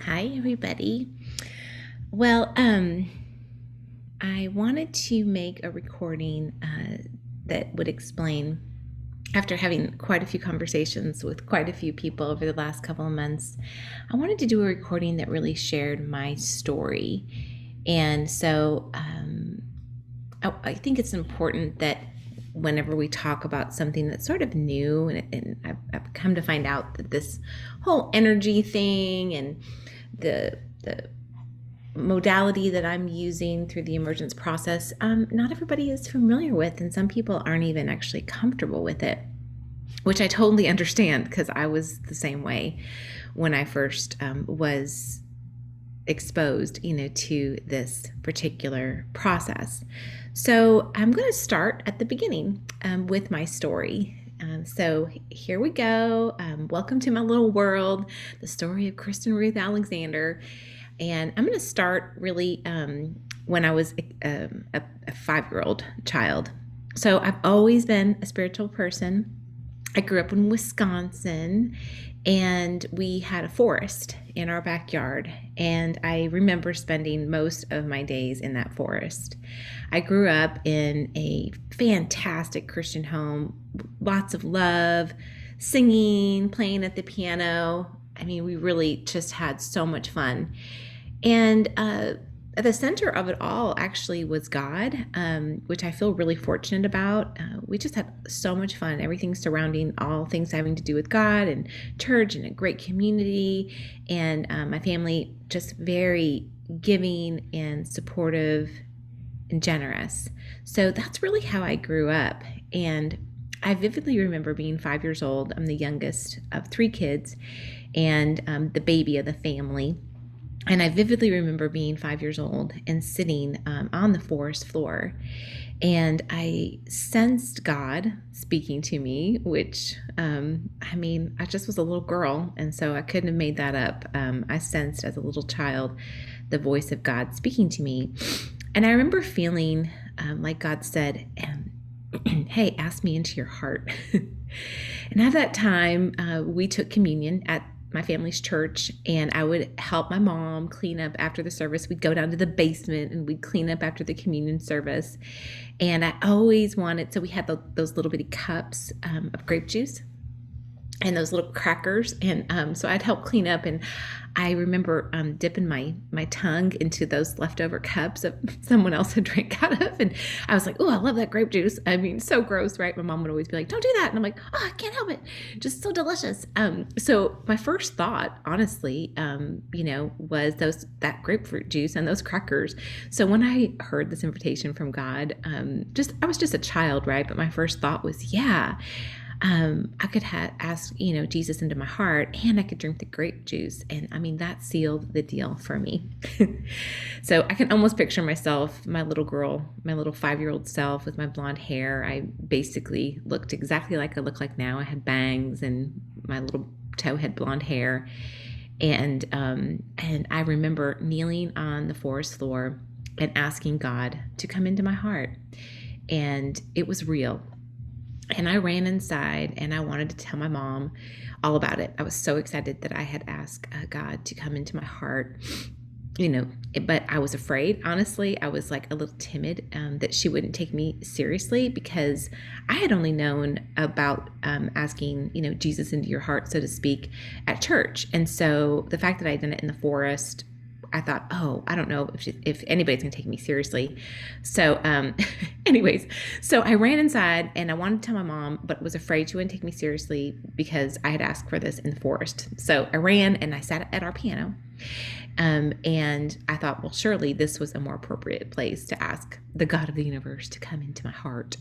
Hi, everybody. Well, I wanted to make a recording that would explain, after having quite a few conversations with quite a few people over the last couple of months, I wanted to do a recording that really shared my story. And so I think it's important that whenever we talk about something that's sort of new, and I've come to find out that this whole energy thing and the modality that I'm using through the emergence process, not everybody is familiar with, and some people aren't even actually comfortable with it, which I totally understand because I was the same way when I first was exposed, to this particular process. So I'm going to start at the beginning with my story. So here we go. Welcome to my little world, the story of Kristen Ruth Alexander. And I'm going to start really when I was a 5-year-old child. So I've always been a spiritual person. I grew up in Wisconsin, and we had a forest in our backyard, and I remember spending most of my days in that forest. I grew up in a fantastic Christian home, lots of love, singing, playing at the piano. I mean, we really just had so much fun. And at the center of it all actually was God, which I feel really fortunate about. We just had so much fun, everything surrounding all things having to do with God and church and a great community. And my family just very giving and supportive and generous. So that's really how I grew up. And I vividly remember being 5 years old. I'm the youngest of 3 kids and the baby of the family. And I vividly remember being 5 years old and sitting on the forest floor. And I sensed God speaking to me, which, I just was a little girl. And so I couldn't have made that up. I sensed as a little child the voice of God speaking to me. And I remember feeling like God said, hey, ask me into your heart. And at that time, we took communion at my family's church, and I would help my mom clean up after the service. We'd go down to the basement and we'd clean up after the communion service. And I always wanted, so we had those little bitty cups of grape juice and those little crackers. And so I'd help clean up. And I remember dipping my tongue into those leftover cups that someone else had drank out of. And I was like, oh, I love that grape juice. I mean, so gross, right? My mom would always be like, don't do that. And I'm like, oh, I can't help it. Just so delicious. So my first thought, honestly, was that grapefruit juice and those crackers. So when I heard this invitation from God, I was just a child, right? But my first thought was, yeah. I could ask, Jesus into my heart, and I could drink the grape juice. And I mean, that sealed the deal for me. So I can almost picture myself, my little girl, my little 5-year-old self with my blonde hair. I basically looked exactly like I look like now. I had bangs, and my little toe had blonde hair. And I remember kneeling on the forest floor and asking God to come into my heart. And it was real. And I ran inside and I wanted to tell my mom all about it. I was so excited that I had asked God to come into my heart, but I was afraid. Honestly, I was like a little timid that she wouldn't take me seriously, because I had only known about asking, Jesus into your heart, so to speak, at church. And so the fact that I'd done it in the forest, I thought, oh, I don't know if anybody's gonna take me seriously. So anyways, so I ran inside and I wanted to tell my mom, but was afraid she wouldn't take me seriously because I had asked for this in the forest. So I ran and I sat at our piano. And I thought, well, surely this was a more appropriate place to ask the God of the universe to come into my heart.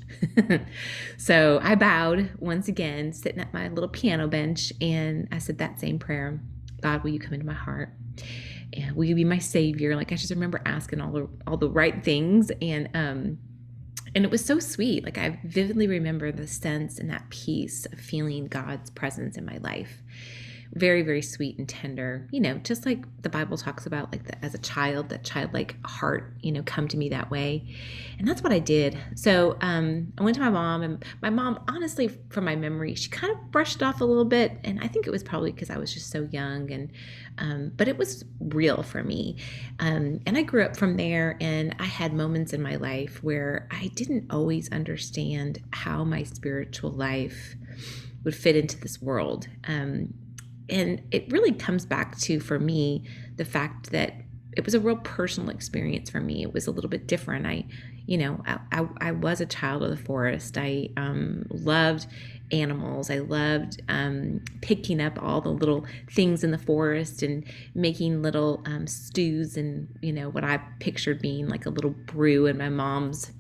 So I bowed once again, sitting at my little piano bench, and I said that same prayer: God, will you come into my heart? And will you be my savior? Like, I just remember asking all the right things. And it was so sweet. Like, I vividly remember the sense and that peace of feeling God's presence in my life. very, very sweet and tender, just like the Bible talks about, like as a child, that childlike heart, come to me that way. And that's what I did. So I went to my mom, and my mom, honestly, from my memory, she kind of brushed it off a little bit. And I think it was probably because I was just so young, but it was real for me. And I grew up from there, and I had moments in my life where I didn't always understand how my spiritual life would fit into this world. And it really comes back to, for me, the fact that it was a real personal experience for me. It was a little bit different. I was a child of the forest. I loved animals. I loved picking up all the little things in the forest and making little stews, and what I pictured being like a little brew in my mom's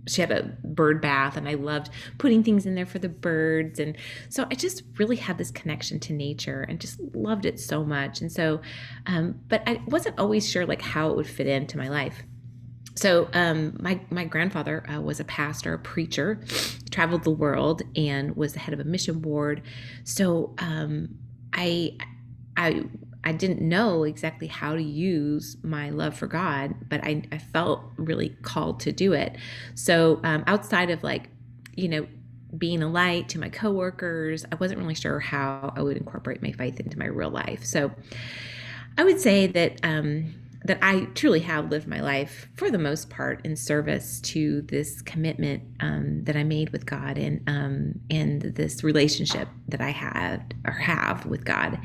she had a bird bath, and I loved putting things in there for the birds. And so I just really had this connection to nature and just loved it so much. And so, but I wasn't always sure like how it would fit into my life. So my grandfather was a pastor, a preacher, traveled the world, and was the head of a mission board. So I didn't know exactly how to use my love for God, but I felt really called to do it. So outside of being a light to my coworkers, I wasn't really sure how I would incorporate my faith into my real life. So I would say that that I truly have lived my life, for the most part, in service to this commitment that I made with God, and this relationship that I had or have with God.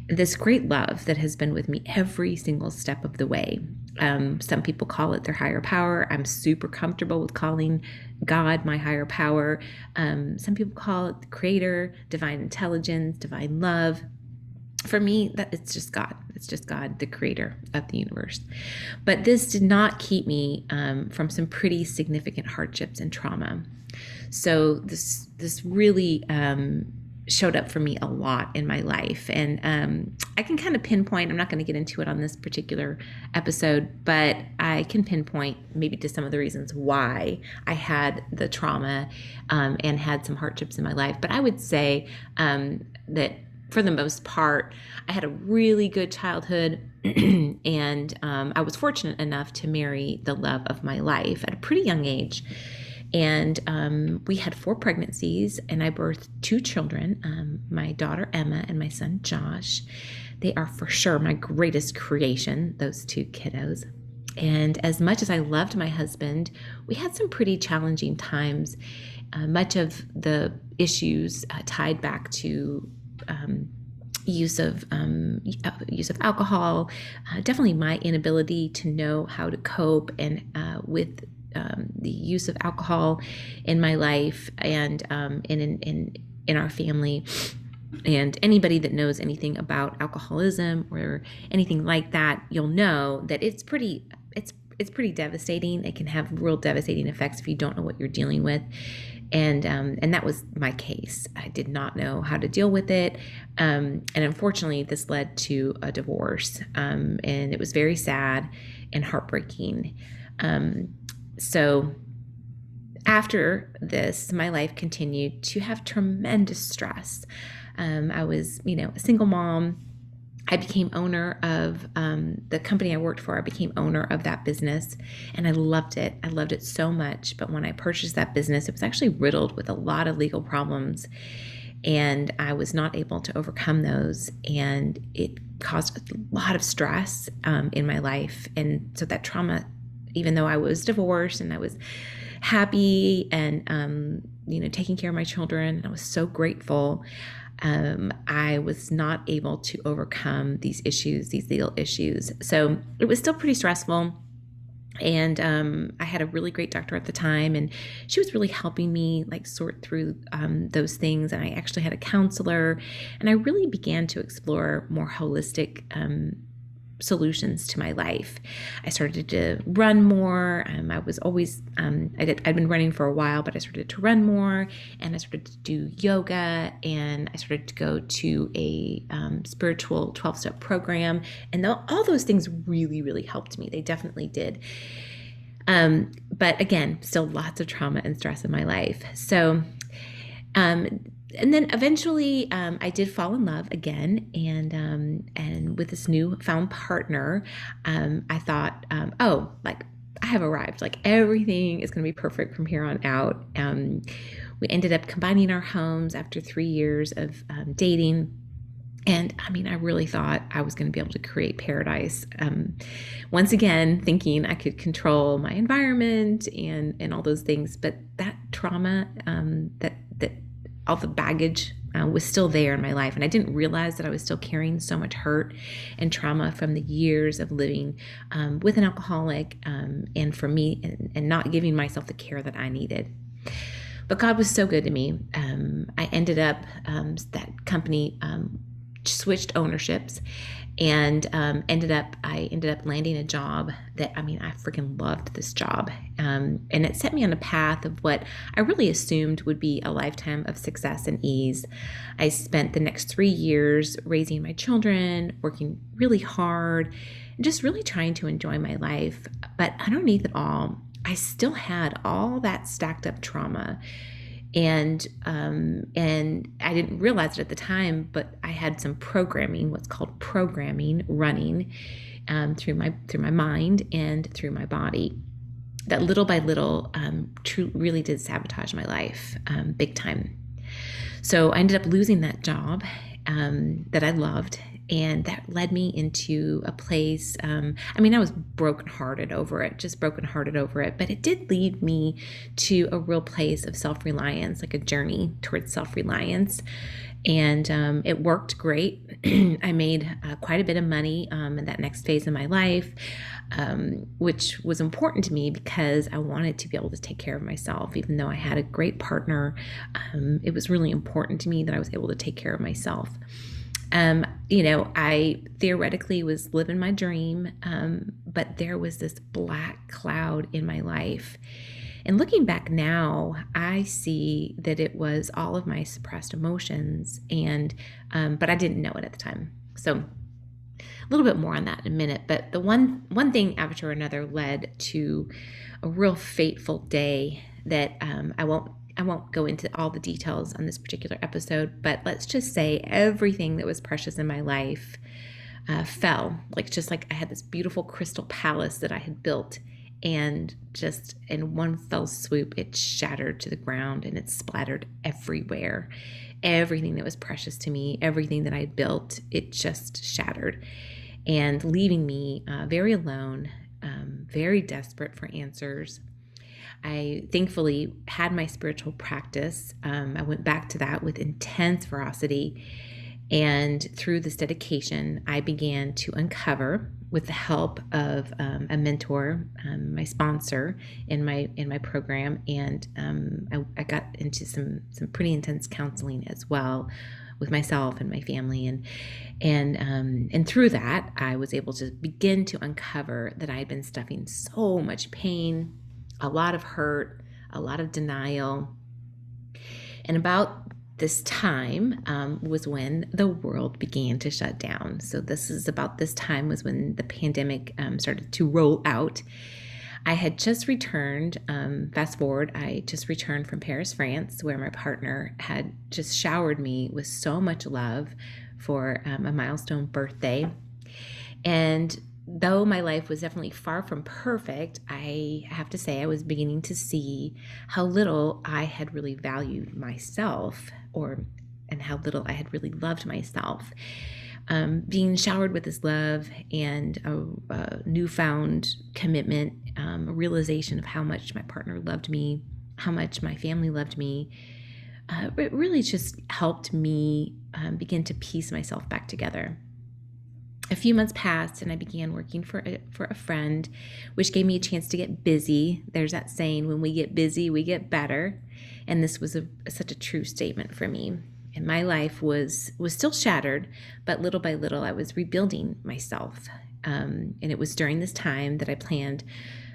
This great love that has been with me every single step of the way. Some people call it their higher power. I'm super comfortable with calling God my higher power. Some people call it the creator, divine intelligence, divine love. For me, it's just God. It's just God, the creator of the universe. But this did not keep me from some pretty significant hardships and trauma. So this really showed up for me a lot in my life. And I can kind of pinpoint, I'm not going to get into it on this particular episode, but I can pinpoint maybe to some of the reasons why I had the trauma and had some hardships in my life. But I would say that for the most part, I had a really good childhood, and I was fortunate enough to marry the love of my life at a pretty young age. And we had 4 pregnancies, and I birthed 2 children, my daughter Emma and my son Josh. They are for sure my greatest creation, those 2 kiddos. And as much as I loved my husband, we had some pretty challenging times. Much of the issues tied back to use of alcohol, definitely my inability to know how to cope and with the use of alcohol in my life and in our family. And anybody that knows anything about alcoholism or anything like that, you'll know that it's pretty devastating. It can have real devastating effects if you don't know what you're dealing with. And that was my case. I did not know how to deal with it. And unfortunately, this led to a divorce. And it was very sad and heartbreaking. So after this, my life continued to have tremendous stress. I was, a single mom. I became owner of the company I worked for. I became owner of that business, and I loved it. I loved it so much. But when I purchased that business, it was actually riddled with a lot of legal problems, and I was not able to overcome those. And it caused a lot of stress in my life. And so that trauma, even though I was divorced and I was happy and, taking care of my children, and I was so grateful, I was not able to overcome these issues, these legal issues. So it was still pretty stressful. And I had a really great doctor at the time, and she was really helping me sort through those things. And I actually had a counselor, and I really began to explore more holistic solutions to my life. I started to run more. I was always, I'd been running for a while, but I started to run more, and I started to do yoga, and I started to go to a spiritual 12-step program. And all those things really, really helped me. They definitely did. But again, still lots of trauma and stress in my life. So And then eventually, I did fall in love again, and with this new found partner, I thought, oh, like I have arrived. Like everything is going to be perfect from here on out. We ended up combining our homes after 3 years of dating. And I mean, I really thought I was going to be able to create paradise. Once again, thinking I could control my environment and all those things, but that trauma, that all the baggage was still there in my life, and I didn't realize that I was still carrying so much hurt and trauma from the years of living with an alcoholic, and for me, and not giving myself the care that I needed. But God was so good to me. I ended up that company switched ownerships, and I ended up landing a job that, I mean, I freaking loved this job, and it set me on a path of what I really assumed would be a lifetime of success and ease. I spent the next 3 years raising my children, working really hard, and just really trying to enjoy my life. But underneath it all, I still had all that stacked up trauma. And I didn't realize it at the time, but I had some programming, what's called programming, running through my mind and through my body, that little by little really did sabotage my life big time. So I ended up losing that job that I loved, and that led me into a place, I mean, I was brokenhearted over it, but it did lead me to a real place of self-reliance, like a journey towards self-reliance. And it worked great. I made quite a bit of money in that next phase of my life, which was important to me because I wanted to be able to take care of myself. Even though I had a great partner, it was really important to me that I was able to take care of myself. I theoretically was living my dream, but there was this black cloud in my life. And looking back now, I see that it was all of my suppressed emotions, but I didn't know it at the time. So a little bit more on that in a minute. But the one thing after another led to a real fateful day that I won't go into all the details on this particular episode, but let's just say everything that was precious in my life fell. Just like I had this beautiful crystal palace that I had built, and just in one fell swoop, it shattered to the ground and it splattered everywhere. Everything that was precious to me, everything that I had built, it just shattered, and leaving me very alone, very desperate for answers. I thankfully had my spiritual practice. I went back to that with intense ferocity. And through this dedication, I began to uncover, with the help of a mentor, my sponsor in my program, and I got into some pretty intense counseling as well with myself and my family, and through that, I was able to begin to uncover that I had been stuffing so much pain, a lot of hurt, a lot of denial. And about this time was when the world began to shut down. So this time was when the pandemic started to roll out. I had just returned, fast forward, I just returned from Paris, France, where my partner had just showered me with so much love for a milestone birthday. And though my life was definitely far from perfect, I have to say I was beginning to see how little I had really valued myself, and how little I had really loved myself. Being showered with this love and a newfound commitment, a realization of how much my partner loved me, how much my family loved me, it really just helped me begin to piece myself back together. A few months passed and I began working for a friend, which gave me a chance to get busy. There's that saying, when we get busy, we get better. And this was such a true statement for me. And my life was still shattered, but little by little, I was rebuilding myself. And it was during this time that I planned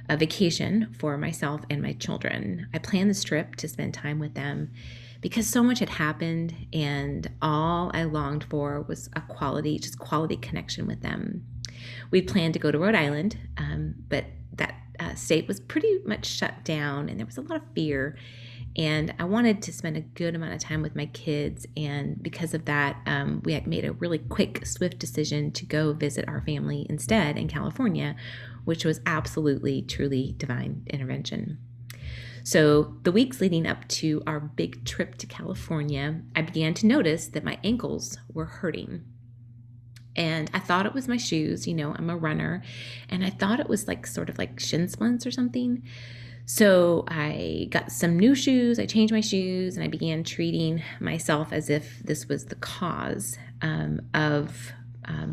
a vacation for myself and my children. I planned this trip to spend time with them because so much had happened, and all I longed for was a quality connection with them. We planned to go to Rhode Island, but that state was pretty much shut down, and there was a lot of fear. And I wanted to spend a good amount of time with my kids. And because of that, we had made a really quick, swift decision to go visit our family instead in California, which was absolutely, truly divine intervention. So the weeks leading up to our big trip to California, I began to notice that my ankles were hurting. And I thought it was my shoes. I'm a runner, and I thought it was sort of like shin splints or something. So I got some new shoes, I changed my shoes, and I began treating myself as if this was the cause of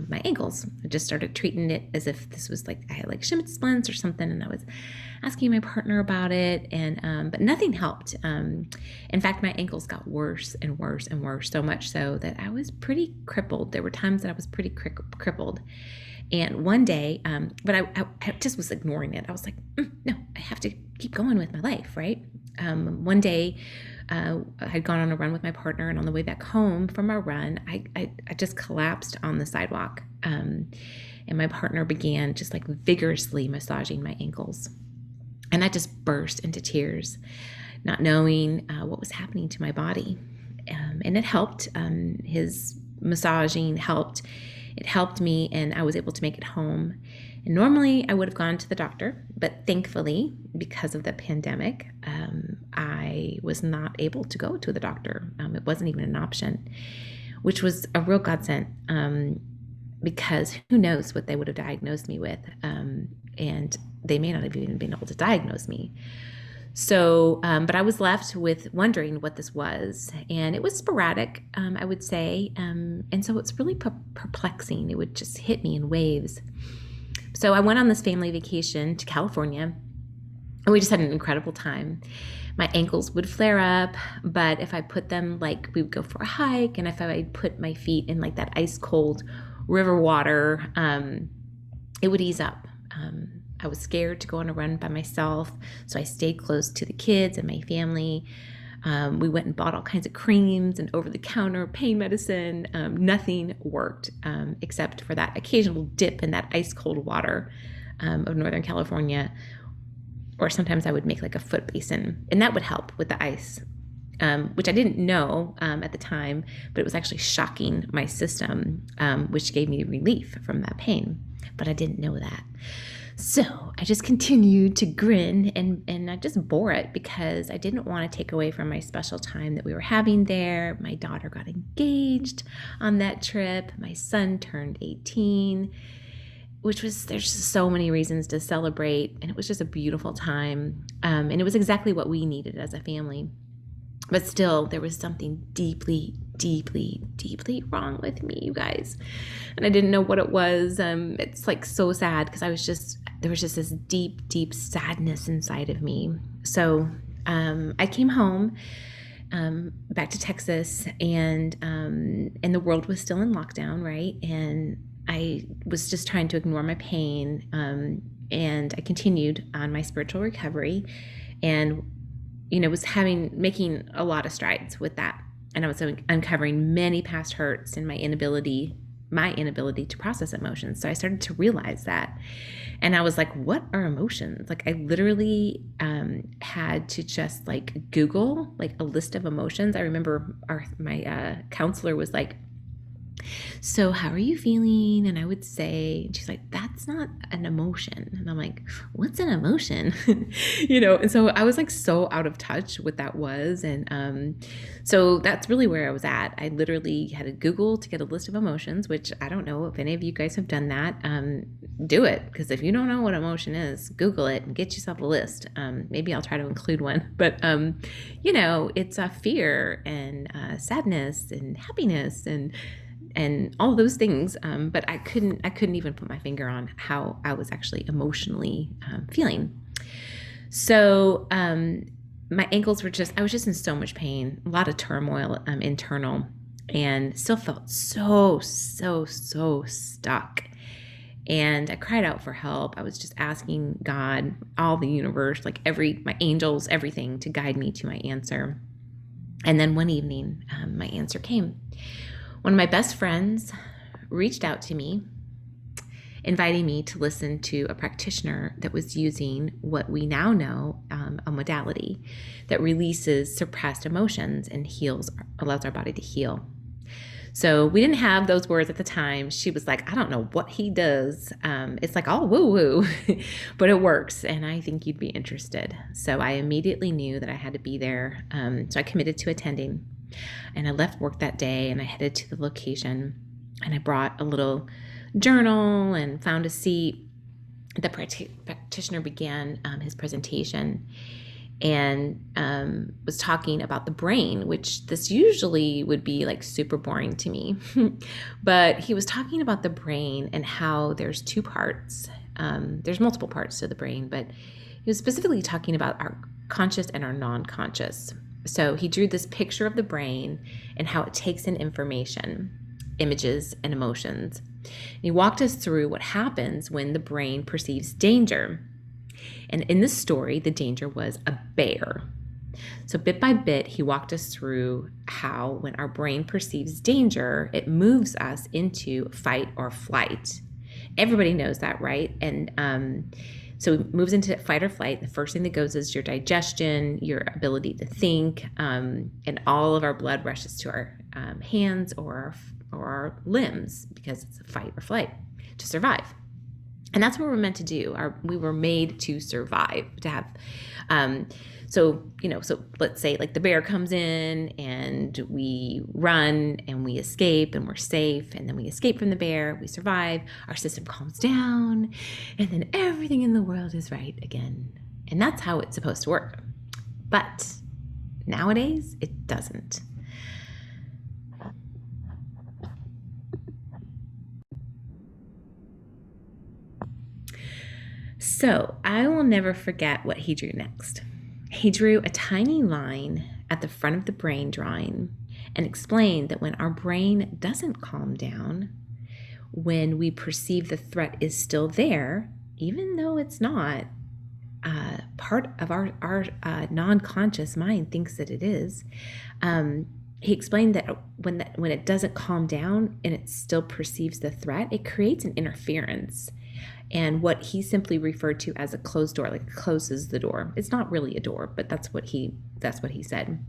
my ankles. I just started treating it as if this was I had shin splints or something, and I was asking my partner about it, and but nothing helped. In fact, my ankles got worse and worse and worse, so much so that I was pretty crippled. There were times that I was pretty crippled. And one day, but I just was ignoring it. I was like, no, I have to keep going with my life, right? One day, I had gone on a run with my partner, and on the way back home from our run, I just collapsed on the sidewalk. And my partner began just vigorously massaging my ankles. And I just burst into tears, not knowing what was happening to my body. And it helped. His massaging helped. It helped me, and I was able to make it home. And normally I would have gone to the doctor, but thankfully, because of the pandemic, I was not able to go to the doctor. It wasn't even an option, which was a real godsend, because who knows what they would have diagnosed me with, and they may not have even been able to diagnose me. So, but I was left with wondering what this was, and it was sporadic, I would say, and so it's really perplexing. It would just hit me in waves. So I went on this family vacation to California, and we just had an incredible time. My ankles would flare up, but if I put them, we would go for a hike, and if I put my feet in that ice cold river water, it would ease up. I was scared to go on a run by myself, so I stayed close to the kids and my family. We went and bought all kinds of creams and over-the-counter pain medicine. Nothing worked except for that occasional dip in that ice-cold water of Northern California. Or sometimes I would make a foot basin, and that would help with the ice, which I didn't know at the time, but it was actually shocking my system, which gave me relief from that pain. But I didn't know that. So I just continued to grin, and I just bore it because I didn't want to take away from my special time that we were having there. My daughter got engaged on that trip. My son turned 18, there's just so many reasons to celebrate, and it was just a beautiful time. And it was exactly what we needed as a family. But still, there was something deeply, deeply, deeply wrong with me, you guys. And I didn't know what it was. It's so sad because there was just this deep, deep sadness inside of me. So I came home back to Texas, and the world was still in lockdown, right? And I was just trying to ignore my pain, and I continued on my spiritual recovery, and was making a lot of strides with that. And I was uncovering many past hurts and my inability to process emotions. So I started to realize that. And I was like, what are emotions? I literally had to just Google a list of emotions. I remember my counselor was like, so how are you feeling? And I would say, and she's like, that's not an emotion. And I'm like, what's an emotion? And so I was so out of touch what that was. And so that's really where I was at. I literally had to Google to get a list of emotions, which I don't know if any of you guys have done that. Do it, because if you don't know what emotion is, Google it and get yourself a list. Maybe I'll try to include one. But, it's a fear and sadness and happiness and all those things, but I couldn't even put my finger on how I was actually emotionally feeling. So my ankles I was just in so much pain, a lot of turmoil internal, and still felt so stuck. And I cried out for help. I was just asking God, all the universe, my angels, everything to guide me to my answer. And then one evening, my answer came. One of my best friends reached out to me inviting me to listen to a practitioner that was using what we now know, a modality that releases suppressed emotions and allows our body to heal. So we didn't have those words at the time. She was like, I don't know what he does. It's like all woo-woo, but it works. And I think you'd be interested. So I immediately knew that I had to be there. So I committed to attending, and I left work that day and I headed to the location, and I brought a little journal and found a seat. The practitioner began his presentation and was talking about the brain, which this usually would be like super boring to me. But he was talking about the brain and how there's two parts. There's multiple parts to the brain, but he was specifically talking about our conscious and our non-conscious. So he drew this picture of the brain and how it takes in information, images, and emotions. And he walked us through what happens when the brain perceives danger. And in this story, the danger was a bear. So bit by bit, he walked us through how when our brain perceives danger, it moves us into fight or flight. Everybody knows that, right? And so it moves into fight or flight. The first thing that goes is your digestion, your ability to think, and all of our blood rushes to our hands or our limbs because it's a fight or flight to survive. And that's what we're meant to do. We were made to survive, to have, so let's say like the bear comes in and we run and we escape and we're safe, and then we escape from the bear, we survive, our system calms down, and then everything in the world is right again. And that's how it's supposed to work. But nowadays, it doesn't. So I will never forget what he drew next. He drew a tiny line at the front of the brain drawing and explained that when our brain doesn't calm down, when we perceive the threat is still there, even though it's not, part of our non-conscious mind thinks that it is. He explained that when it doesn't calm down and it still perceives the threat, it creates an interference. And what he simply referred to as a closed door, like it closes the door. It's not really a door, but that's what he said.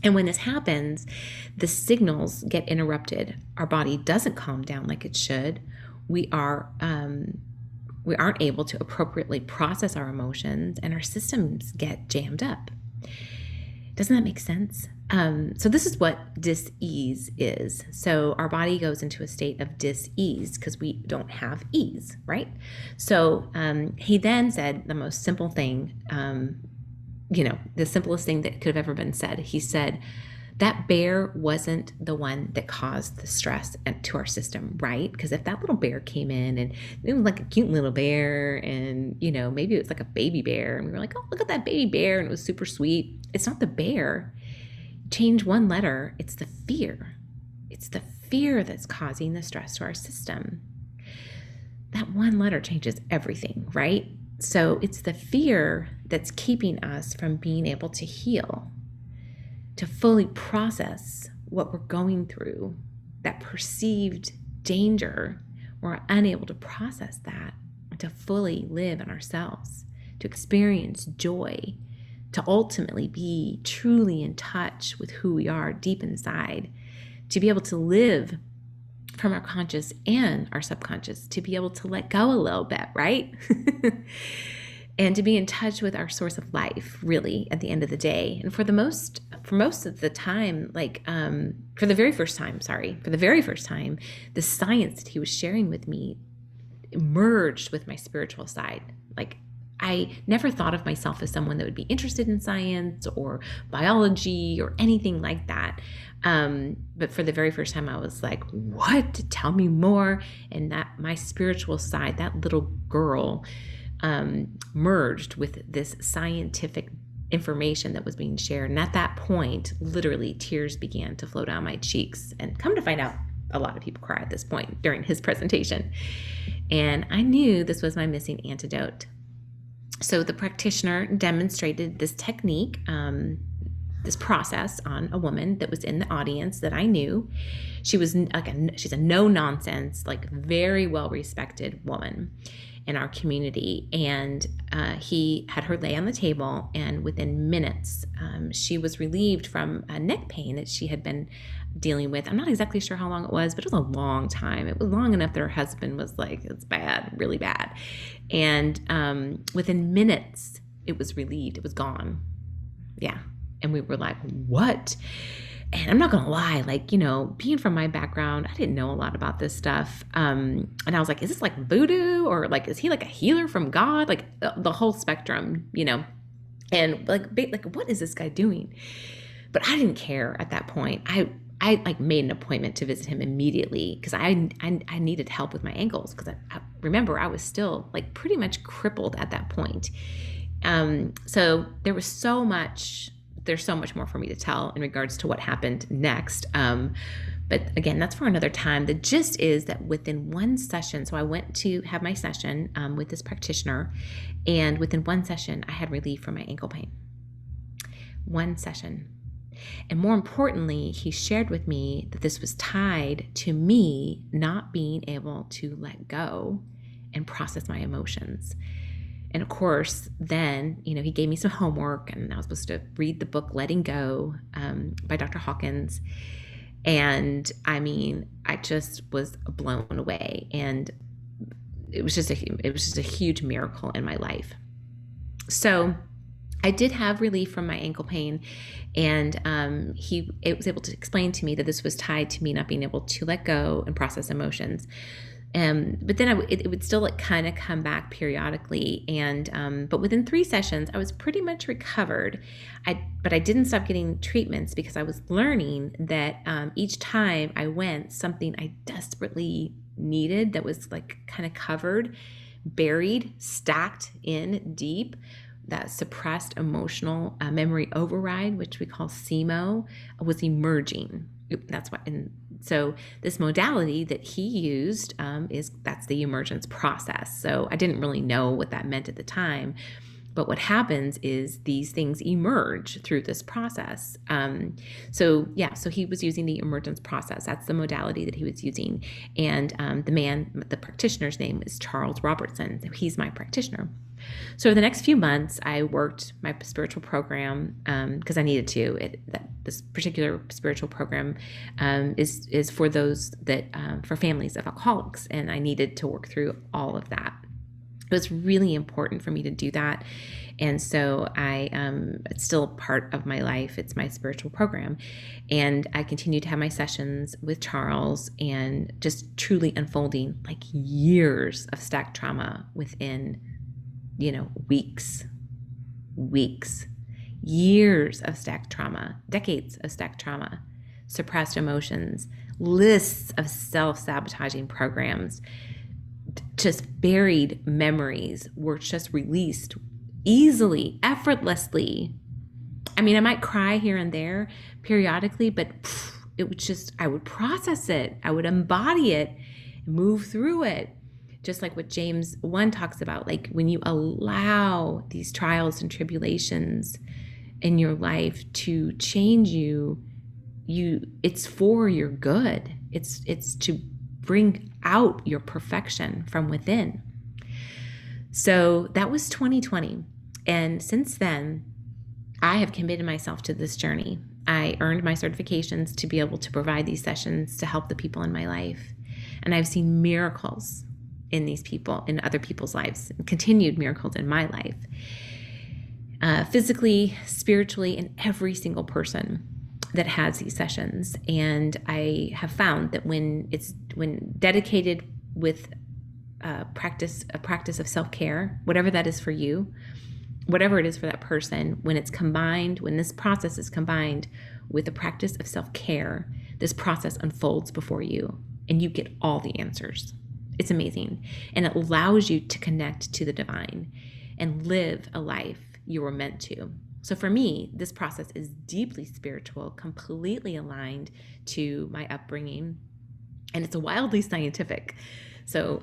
And when this happens, the signals get interrupted. Our body doesn't calm down like it should. We aren't able to appropriately process our emotions, and our systems get jammed up. Doesn't that make sense? So this is what dis-ease is. So our body goes into a state of dis-ease because we don't have ease, right? So he then said the most simple thing, the simplest thing that could have ever been said. He said, that bear wasn't the one that caused the stress to our system, right? Because if that little bear came in and it was like a cute little bear and, maybe it was like a baby bear and we were like, oh, look at that baby bear and it was super sweet. It's not the bear. Change one letter, it's the fear. It's the fear that's causing the stress to our system. That one letter changes everything, right? So it's the fear that's keeping us from being able to heal, to fully process what we're going through, that perceived danger. We're unable to process that, to fully live in ourselves, to experience joy, to ultimately be truly in touch with who we are deep inside, to be able to live from our conscious and our subconscious, to be able to let go a little bit, right? And to be in touch with our source of life, really, at the end of the day. And for most of the time, for the very first time, the science that he was sharing with me merged with my spiritual side. I never thought of myself as someone that would be interested in science or biology or anything like that. But for the very first time, I was like, what? Tell me more. And that my spiritual side, that little girl, merged with this scientific information that was being shared. And at that point, literally tears began to flow down my cheeks. And come to find out, a lot of people cry at this point during his presentation. And I knew this was my missing antidote. So the practitioner demonstrated this technique this process on a woman that was in the audience that I knew. She was she's a no nonsense, like very well respected woman in our community. And he had her lay on the table, and within minutes, she was relieved from a neck pain that she had been dealing with. I'm not exactly sure how long it was, but it was a long time. It was long enough that her husband was like, it's bad, really bad. And within minutes, it was relieved. It was gone. Yeah. And we were like, what? And I'm not going to lie, like, being from my background, I didn't know a lot about this stuff. And I was like, is this like voodoo, or like, is he like a healer from God? Like the whole spectrum, and like, what is this guy doing? But I didn't care at that point. I like made an appointment to visit him immediately because I needed help with my ankles, because I remember I was still like pretty much crippled at that point. So there's so much more for me to tell in regards to what happened next. But again, that's for another time. The gist is that within one session, so I went to have my session with this practitioner, and within one session, I had relief from my ankle pain. One session. And more importantly, he shared with me that this was tied to me not being able to let go and process my emotions. And of course, then, he gave me some homework, and I was supposed to read the book Letting Go by Dr. Hawkins. And I just was blown away. And it was just a huge miracle in my life. So I did have relief from my ankle pain, and it was able to explain to me that this was tied to me not being able to let go and process emotions. But then it would still kind of come back periodically. And but within 3 sessions, I was pretty much recovered. But I didn't stop getting treatments because I was learning that each time I went, something I desperately needed that was like kind of covered, buried, stacked in deep, that suppressed emotional memory override, which we call SEMO, was emerging. That's what. And so this modality that he used that's the emergence process. So I didn't really know what that meant at the time, but what happens is these things emerge through this process. So he was using the emergence process. That's the modality that he was using. And the practitioner's name is Charles Robertson. So he's my practitioner. So for the next few months, I worked my spiritual program because I needed to. This particular spiritual program is for those that for families of alcoholics, and I needed to work through all of that. It was really important for me to do that, and so it's still part of my life. It's my spiritual program, and I continue to have my sessions with Charles, and just truly unfolding like years of stacked trauma within weeks, years of stacked trauma, decades of stacked trauma, suppressed emotions, lists of self-sabotaging programs, just buried memories were just released easily, effortlessly. I might cry here and there periodically, but I would process it. I would embody it, move through it. Just like what James 1 talks about, like when you allow these trials and tribulations in your life to change you, it's for your good. It's to bring out your perfection from within. So that was 2020. And since then, I have committed myself to this journey. I earned my certifications to be able to provide these sessions to help the people in my life. And I've seen miracles in these people, in other people's lives, and continued miracles in my life, physically, spiritually, in every single person that has these sessions. And I have found that when dedicated with a practice of self-care, whatever that is for you, whatever it is for that person, when this process is combined with the practice of self-care, this process unfolds before you, and you get all the answers. It's amazing. And it allows you to connect to the divine and live a life you were meant to. So for me, this process is deeply spiritual, completely aligned to my upbringing, and it's wildly scientific. So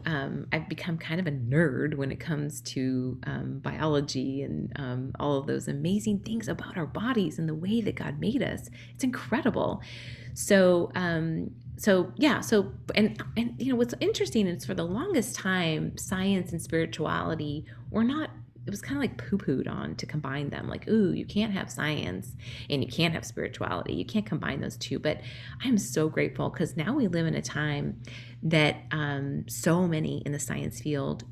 I've become kind of a nerd when it comes to biology and all of those amazing things about our bodies and the way that God made us. It's incredible. So and you know what's interesting is for the longest time, science and spirituality were not. It was kind of like poo-pooed on to combine them. Like, ooh, you can't have science and you can't have spirituality. You can't combine those two. But I'm so grateful because now we live in a time that so many in the science field,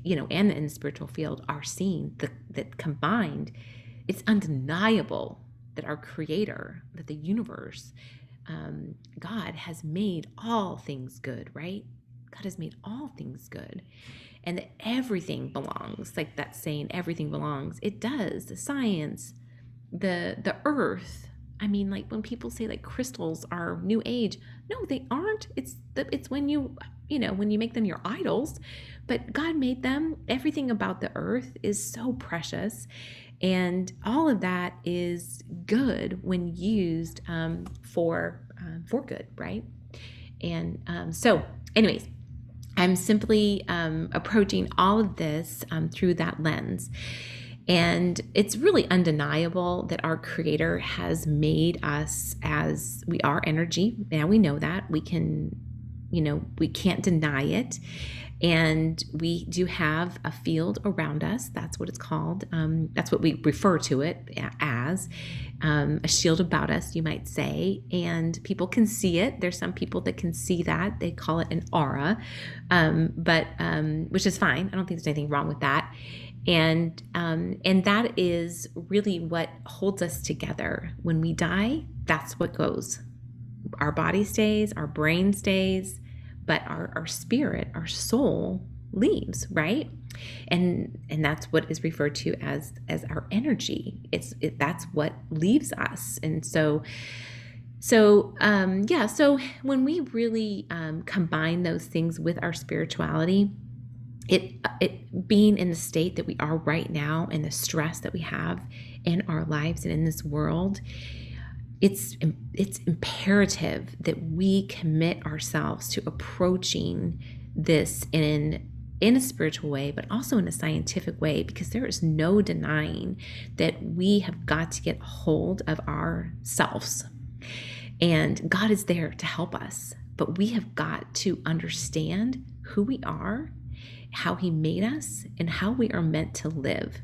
you know, and in the spiritual field are seeing that combined, it's undeniable that our Creator, that the universe, God has made all things good, right? God has made all things good, and that everything belongs. Like that saying, everything belongs. It does. The science, the earth. I mean, like when people say like crystals are new age, no, they aren't. It's when when you make them your idols, but God made them. Everything about the earth is so precious, and all of that is good when used for good, right? And anyways, I'm simply approaching all of this through that lens. And it's really undeniable that our Creator has made us as we are energy. Now we know that. We can't deny it. And we do have a field around us. That's what it's called. That's what we refer to it as, a shield about us, you might say. And people can see it. There's some people that can see that. They call it an aura, but which is fine. I don't think there's anything wrong with that. And that is really what holds us together. When we die, that's what goes. Our body stays, our brain stays, but our spirit, our soul leaves, right? And that's what is referred to as our energy. That's what leaves us. And so when we really combine those things with our spirituality, it being in the state that we are right now and the stress that we have in our lives and in this world, it's imperative that we commit ourselves to approaching this in a spiritual way, but also in a scientific way, because there is no denying that we have got to get hold of ourselves. And God is there to help us, but we have got to understand who we are, how He made us, and how we are meant to live.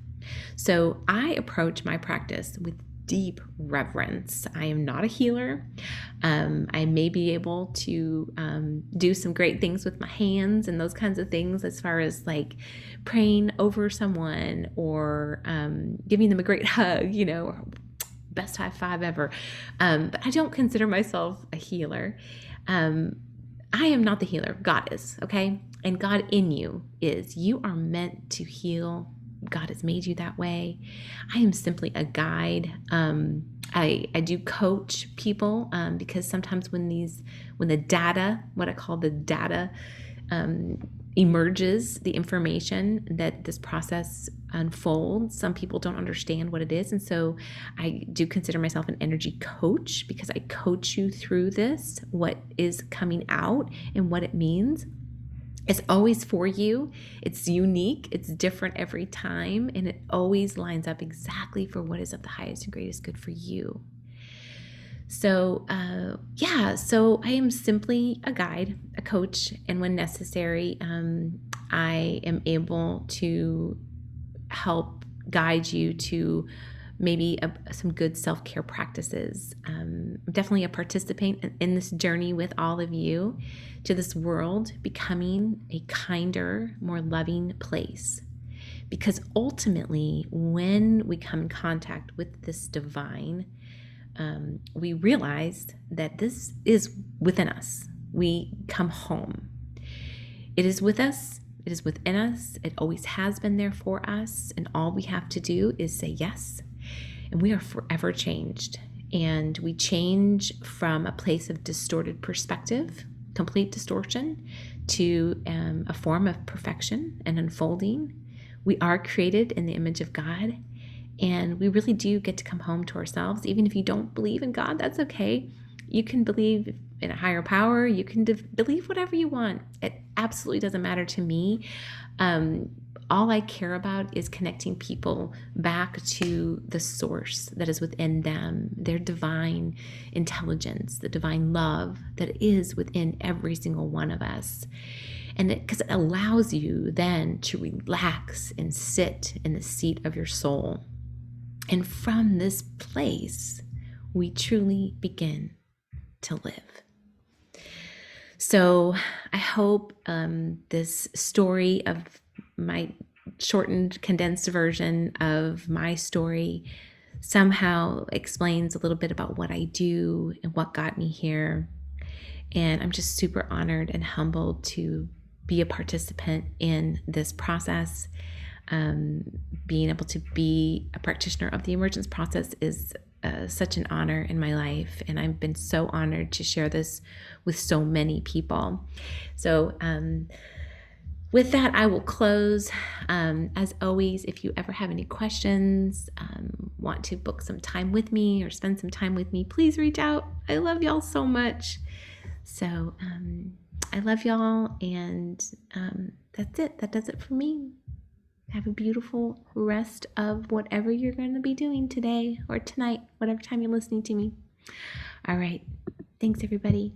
So I approach my practice with deep reverence. I am not a healer. I may be able to do some great things with my hands and those kinds of things, as far as like praying over someone or giving them a great hug, or best high five ever. But I don't consider myself a healer. I am not the healer. God is, okay? And God in you is. You are meant to heal. God has made you that way. I am simply a guide. I do coach people because sometimes when the data, what I call the data, emerges, the information that this process unfolds, some people don't understand what it is. And so I do consider myself an energy coach, because I coach you through this, what is coming out and what it means. It's always for you. It's unique. It's different every time. And it always lines up exactly for what is of the highest and greatest good for you. So, so I am simply a guide, a coach. And when necessary, I am able to help guide you to maybe some good self-care practices. I'm definitely a participant in this journey with all of you to this world becoming a kinder, more loving place. Because ultimately, when we come in contact with this divine, we realize that this is within us. We come home. It is with us. It is within us. It always has been there for us. And all we have to do is say yes. And we are forever changed. And we change from a place of distorted perspective, complete distortion, to a form of perfection and unfolding. We are created in the image of God. And we really do get to come home to ourselves. Even if you don't believe in God, that's okay. You can believe in a higher power. You can believe whatever you want. It absolutely doesn't matter to me. All I care about is connecting people back to the source that is within them, their divine intelligence, the divine love that is within every single one of us. And because it allows you then to relax and sit in the seat of your soul. And from this place, we truly begin to live. So I hope this story of my shortened, condensed version of my story somehow explains a little bit about what I do and what got me here. And I'm just super honored and humbled to be a participant in this process. Being able to be a practitioner of the emergence process is such an honor in my life, and I've been so honored to share this with so many people. So with that, I will close. As always, if you ever have any questions, want to book some time with me or spend some time with me, please reach out. I love y'all so much. So I love y'all, and that's it. That does it for me. Have a beautiful rest of whatever you're going to be doing today or tonight, whatever time you're listening to me. All right. Thanks, everybody.